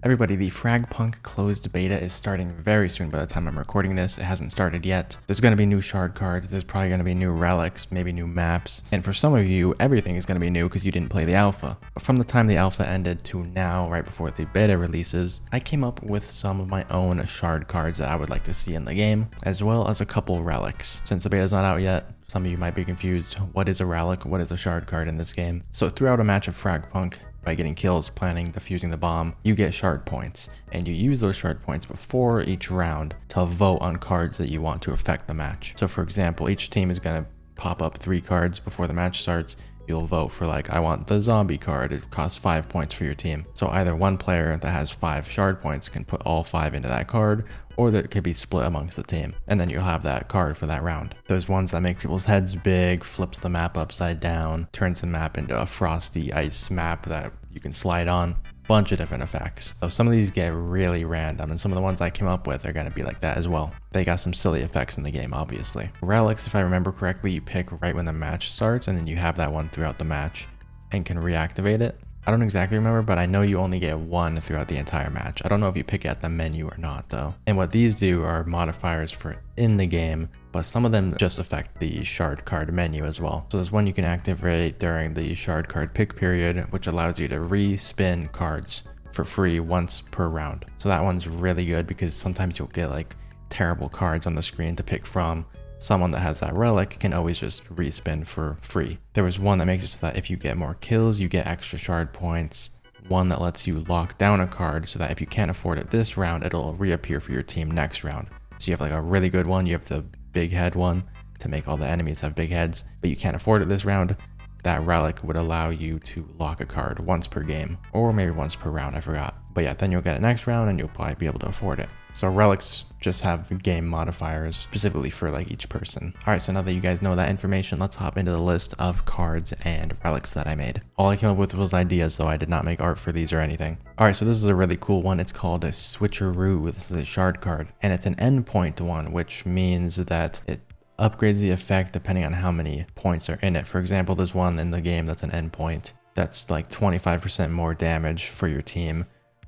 Everybody, the FragPunk closed beta is starting very soon by the time I'm recording this. It hasn't started yet. There's going to be new shard cards, there's probably going to be new relics, maybe new maps, and for some of you, everything is going to be new because you didn't play the alpha. But from the time the alpha ended to now, right before the beta releases, I came up with some of my own shard cards that I would like to see in the game, as well as a couple relics. Since the beta's not out yet, some of you might be confused, what is a relic, what is a shard card in this game? So throughout a match of FragPunk, by getting kills, planting, defusing the bomb, you get shard points, and you use those shard points before each round to vote on cards that you want to affect the match. So for example, each team is going to pop up 3 cards before the match starts. You'll vote for, like, I want the zombie card. It costs 5 points for your team. So either one player that has 5 shard points can put all 5 into that card, or that could be split amongst the team. And then you'll have that card for that round. Those ones that make people's heads big, flips the map upside down, turns the map into a frosty ice map that you can slide on. Bunch of different effects. So some of these get really random, and some of the ones I came up with are going to be like that as well. They got some silly effects in the game, obviously. Relics, if I remember correctly, you pick right when the match starts, and then you have that one throughout the match and can reactivate it. I don't exactly remember, but I know you only get one throughout the entire match. I don't know if you pick it at the menu or not though. And what these do are modifiers for in the game, but some of them just affect the shard card menu as well. So there's one you can activate during the shard card pick period, which allows you to re-spin cards for free once per round. So that one's really good because sometimes you'll get like terrible cards on the screen to pick from. Someone that has that relic can always just respin for free. There was one that makes it so that if you get more kills, you get extra shard points. One that lets you lock down a card so that if you can't afford it this round, it'll reappear for your team next round. So you have like a really good one. You have the big head one to make all the enemies have big heads, but you can't afford it this round. That relic would allow you to lock a card once per game, or maybe once per round, I forgot. But yeah, then you'll get it next round and you'll probably be able to afford it. So relics just have game modifiers specifically for like each person. All right, so now that you guys know that information, let's hop into the list of cards and relics that I made. All I came up with was ideas, though I did not make art for these or anything. All right, so this is a really cool one. It's called a SWITCHEROO. This is a shard card, and it's an endpoint one, which means that it upgrades the effect depending on how many points are in it. For example, there's one in the game that's an endpoint that's like 25% more damage for your team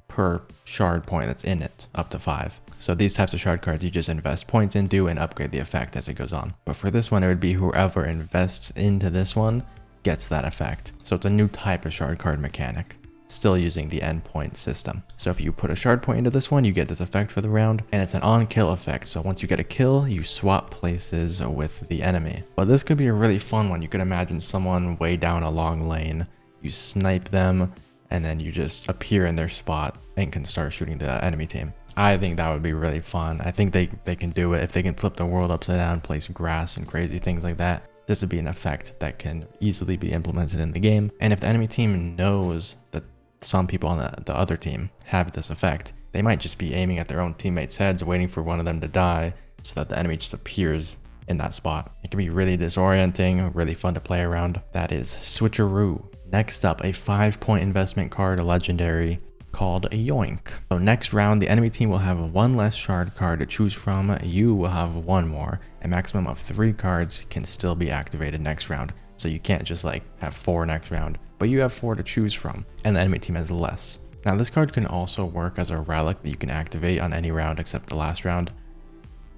per shard point that's in it, up to 5. So these types of shard cards you just invest points into and upgrade the effect as it goes on. But for this one, it would be whoever invests into this one gets that effect. So it's a new type of shard card mechanic, still using the endpoint system. So if you put a shard point into this one, you get this effect for the round, and it's an on-kill effect. So once you get a kill, you swap places with the enemy. But this could be a really fun one. You could imagine someone way down a long lane, you snipe them, and then you just appear in their spot and can start shooting the enemy team. I think that would be really fun. I think they can do it. If they can flip the world upside down, place grass and crazy things like that, this would be an effect that can easily be implemented in the game. And if the enemy team knows that some people on the other team have this effect, they might just be aiming at their own teammates' heads, waiting for one of them to die so that the enemy just appears in that spot. It can be really disorienting, really fun to play around. That is SWITCHEROO. Next up, a 5-point investment card, a legendary, called YOINK. So next round, the enemy team will have 1 less shard card to choose from. You will have 1 more. A maximum of 3 cards can still be activated next round. So you can't just like have 4 next round, but you have 4 to choose from, and the enemy team has less. Now this card can also work as a relic that you can activate on any round except the last round.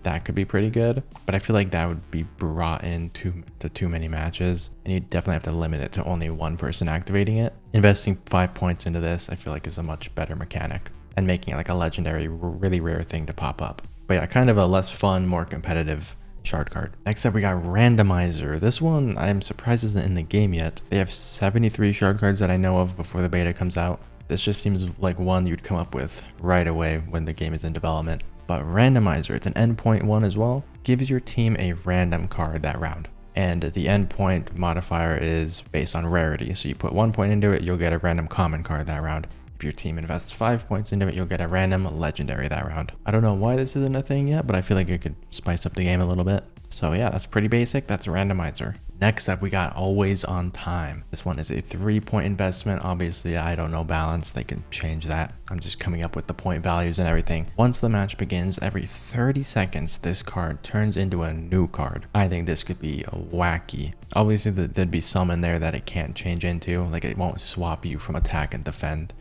That could be pretty good, but I feel like that would be brought into too many matches, and you definitely have to limit it to only 1 person activating it. Investing 5 points into this, I feel like, is a much better mechanic, and making it like a legendary, really rare thing to pop up. But yeah, kind of a less fun, more competitive shard card. Next up, we got Randomizer. This one I'm surprised isn't in the game yet. They have 73 shard cards that I know of before the beta comes out. This just seems like one you'd come up with right away when the game is in development. But Randomizer, it's an endpoint one as well, gives your team a random card that round. And the endpoint modifier is based on rarity. So you put 1 point into it, you'll get a random common card that round. If your team invests 5 points into it, you'll get a random legendary that round. I don't know why this isn't a thing yet, but I feel like it could spice up the game a little bit. So yeah, that's pretty basic. That's Randomizer. Next up, we got Always on Time. This one is a 3-point investment. Obviously, I don't know balance. They can change that. I'm just coming up with the point values and everything. Once the match begins, every 30 seconds, this card turns into a new card. I think this could be wacky. Obviously, there'd be some in there that it can't change into. Like, it won't swap you from attack and defend.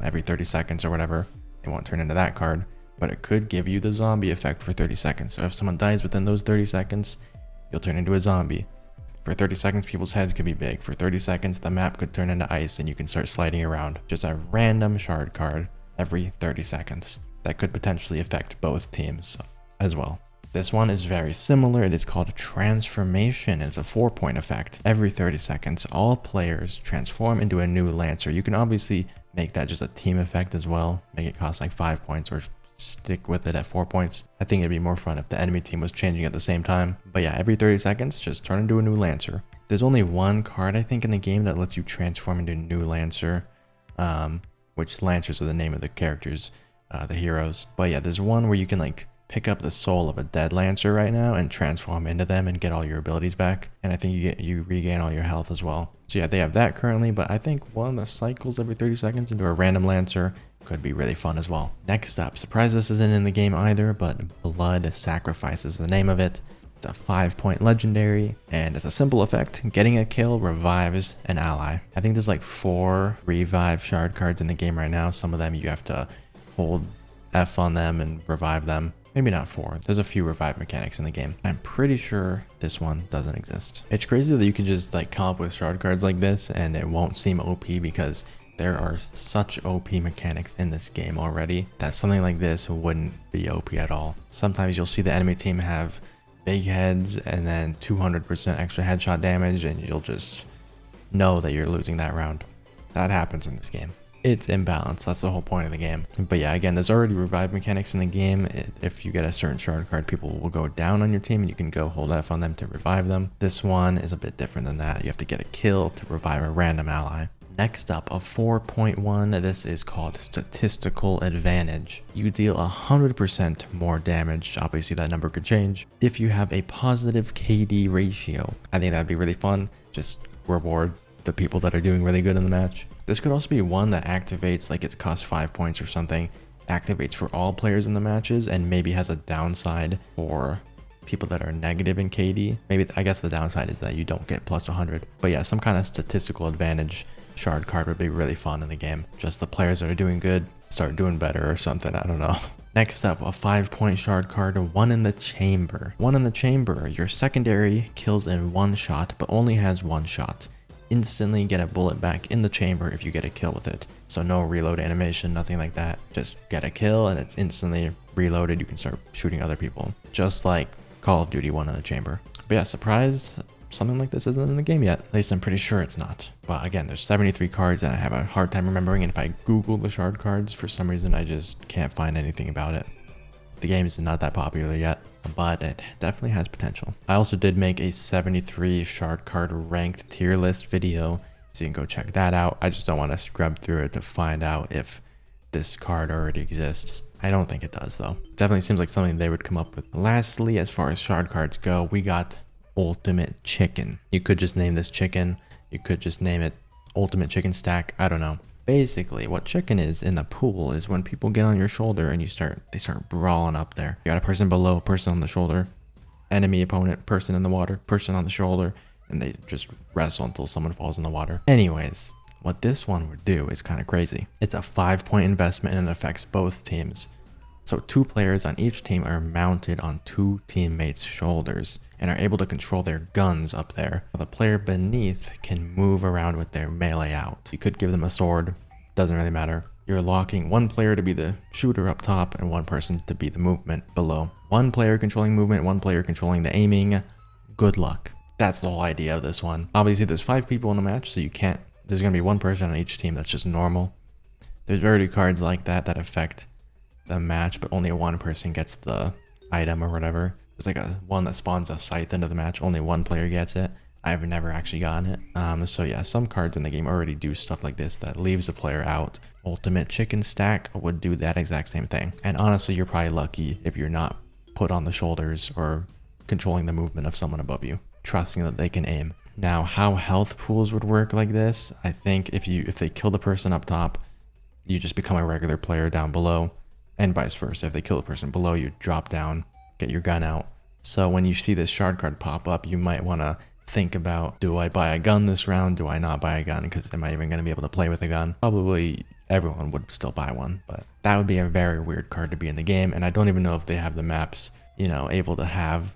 every 30 seconds or whatever. It won't turn into that card, but it could give you the zombie effect for 30 seconds. So if someone dies within those 30 seconds, you'll turn into a zombie. For 30 seconds, people's heads could be big. For 30 seconds, the map could turn into ice and you can start sliding around. Just a random shard card every 30 seconds. That could potentially affect both teams as well. This one is very similar. It is called Transformation. It's a 4-point effect. Every 30 seconds, all players transform into a new Lancer. You can obviously make that just a team effect as well. Make it cost like 5 points or stick with it at 4 points. I think it'd be more fun if the enemy team was changing at the same time. But yeah, every 30 seconds, just turn into a new Lancer. There's only one card, I think, in the game that lets you transform into a new Lancer, which Lancers are the name of the characters, the heroes. But yeah, there's one where you can like pick up the soul of a dead Lancer right now and transform into them and get all your abilities back. And I think you regain all your health as well. So yeah, they have that currently, but I think one that cycles every 30 seconds into a random Lancer could be really fun as well. Next up, surprise this isn't in the game either, but Blood Sacrifice is the name of it. It's a 5-point legendary, and it's a simple effect. Getting a kill revives an ally. I think there's like 4 revive shard cards in the game right now. Some of them you have to hold F on them and revive them. Maybe not 4. There's a few revive mechanics in the game. I'm pretty sure this one doesn't exist. It's crazy that you can just like come up with shard cards like this and it won't seem OP because there are such OP mechanics in this game already that something like this wouldn't be OP at all. Sometimes you'll see the enemy team have big heads and then 200% extra headshot damage and you'll just know that you're losing that round. That happens in this game. It's imbalanced. That's the whole point of the game. But yeah, again, there's already revive mechanics in the game. If you get a certain shard card, people will go down on your team and you can go hold F on them to revive them. This one is a bit different than that. You have to get a kill to revive a random ally. Next up, a 4.1. This is called Statistical Advantage. You deal 100% more damage. Obviously, that number could change if you have a positive KD ratio. I think that'd be really fun. Just reward the people that are doing really good in the match. This could also be one that activates, like it costs 5 points or something, activates for all players in the matches and maybe has a downside for people that are negative in KD. Maybe, I guess the downside is that you don't get plus 100. But yeah, some kind of statistical advantage shard card would be really fun in the game. Just the players that are doing good start doing better or something, I don't know. Next up, a 5-point shard card, One in the Chamber. One in the Chamber, your secondary kills in 1 shot, but only has 1 shot. Instantly get a bullet back in the chamber if you get a kill with it. So no reload animation, nothing like that. Just get a kill and it's instantly reloaded. You can start shooting other people. Just like Call of Duty One in the Chamber. But yeah, surprised something like this isn't in the game yet. At least I'm pretty sure it's not. But again, there's 73 cards and I have a hard time remembering. And if I Google the shard cards, for some reason, I just can't find anything about it. The game is not that popular yet, but it definitely has potential. I also did make a 73 shard card ranked tier list video, so you can go check that out. I just don't want to scrub through it to find out if this card already exists. I don't think it does though. Definitely seems like something they would come up with. Lastly, as far as shard cards go, we got Ultimate Chicken. You could just name this Chicken. You could just name it Ultimate Chicken Stack. I don't know. Basically, what chicken is in the pool is when people get on your shoulder and they start brawling up there. You got a person below, a person on the shoulder, enemy, opponent, person in the water, person on the shoulder, and they just wrestle until someone falls in the water. Anyways, what this one would do is kind of crazy. It's a 5-point investment and it affects both teams. So 2 players on each team are mounted on 2 teammates' shoulders and are able to control their guns up there. The player beneath can move around with their melee out. You could give them a sword, doesn't really matter. You're locking 1 player to be the shooter up top and 1 person to be the movement below. 1 player controlling movement, 1 player controlling the aiming. Good luck. That's the whole idea of this one. Obviously there's 5 people in a match, so there's gonna be 1 person on each team that's just normal. There's already cards like that affect the match, but only 1 person gets the item or whatever. There's like one that spawns a scythe into the match. Only 1 player gets it. I've never actually gotten it. So yeah, some cards in the game already do stuff like this that leaves a player out. Ultimate Chicken Stack would do that exact same thing. And honestly, you're probably lucky if you're not put on the shoulders or controlling the movement of someone above you, trusting that they can aim. Now, how health pools would work like this, I think if they kill the person up top, you just become a regular player down below. And vice versa. If they kill the person below, you drop down, get your gun out. So when you see this shard card pop up, you might want to think about, do I buy a gun this round? Do I not buy a gun? Because am I even going to be able to play with a gun? Probably everyone would still buy one, but that would be a very weird card to be in the game. And I don't even know if they have the maps, you know, able to have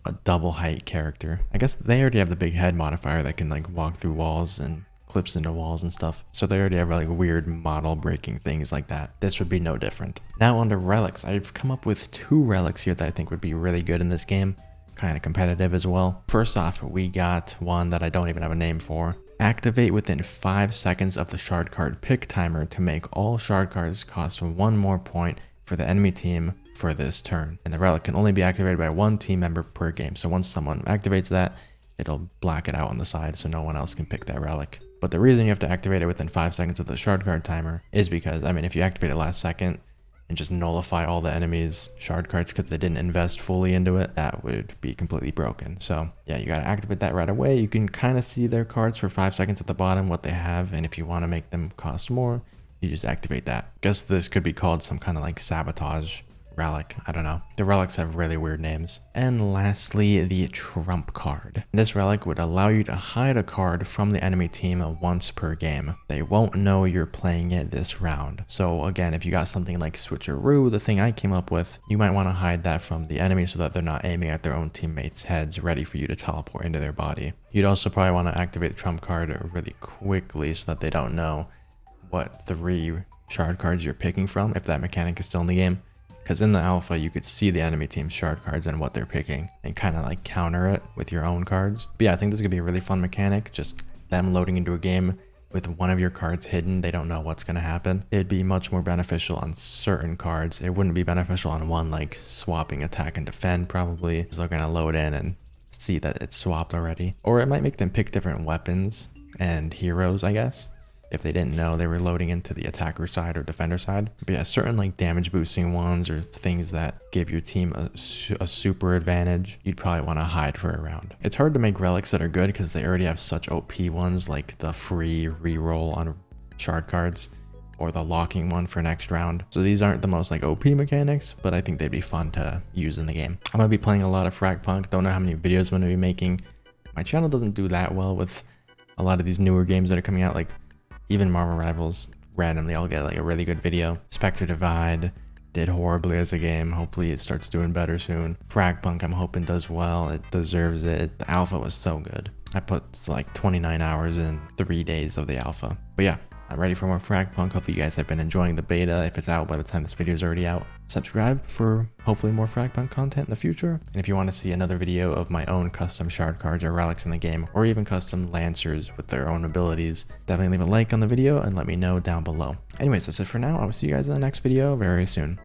a double height character. I guess they already have the big head modifier that can like walk through walls and clips into walls and stuff. So they already have like weird model breaking things like that. This would be no different. Now under relics, I've come up with 2 relics here that I think would be really good in this game. Kind of competitive as well. First off, we got one that I don't even have a name for. Activate within 5 seconds of the shard card pick timer to make all shard cards cost 1 more point for the enemy team for this turn. And the relic can only be activated by 1 team member per game. So once someone activates that, it'll black it out on the side so no one else can pick that relic. But the reason you have to activate it within 5 seconds of the shard card timer is because, I mean, if you activate it last second and just nullify all the enemies' shard cards because they didn't invest fully into it, that would be completely broken. So yeah, you gotta activate that right away. You can kind of see their cards for 5 seconds at the bottom, what they have, and if you want to make them cost more, you just activate that. Guess this could be called some kind of like sabotage relic. I don't know. The relics have really weird names. And lastly, the trump card. This relic would allow you to hide a card from the enemy team once per game. They won't know you're playing it this round. So again, if you got something like switcheroo, the thing I came up with, you might want to hide that from the enemy so that they're not aiming at their own teammates' heads ready for you to teleport into their body. You'd also probably want to activate the trump card really quickly so that they don't know what 3 shard cards you're picking from if that mechanic is still in the game. Because in the alpha, you could see the enemy team's shard cards and what they're picking and kind of like counter it with your own cards. But yeah, I think this could be a really fun mechanic. Just them loading into a game with one of your cards hidden. They don't know what's going to happen. It'd be much more beneficial on certain cards. It wouldn't be beneficial on one, like swapping attack and defend probably. Because they're going to load in and see that it's swapped already. Or it might make them pick different weapons and heroes, I guess, if they didn't know they were loading into the attacker side or defender side. But yeah, certain like damage boosting ones or things that give your team a super advantage, you'd probably want to hide for a round. It's hard to make relics that are good because they already have such OP ones like the free reroll on shard cards or the locking one for next round. So these aren't the most like OP mechanics, but I think they'd be fun to use in the game. I'm gonna be playing a lot of FragPunk. Don't know how many videos I'm gonna be making. My channel doesn't do that well with a lot of these newer games that are coming out, like even Marvel Rivals. Randomly I'll get like a really good video. Spectre Divide did horribly as a game. Hopefully it starts doing better soon. FragPunk I'm hoping does well. It deserves it. The alpha was so good. I put like 29 hours in 3 days of the alpha. But yeah, I'm ready for more FragPunk. Hopefully you guys have been enjoying the beta. If it's out by the time this video is already out, subscribe for hopefully more FragPunk content in the future. And if you want to see another video of my own custom shard cards or relics in the game, or even custom lancers with their own abilities, definitely leave a like on the video and let me know down below. Anyways, that's it for now. I will see you guys in the next video very soon.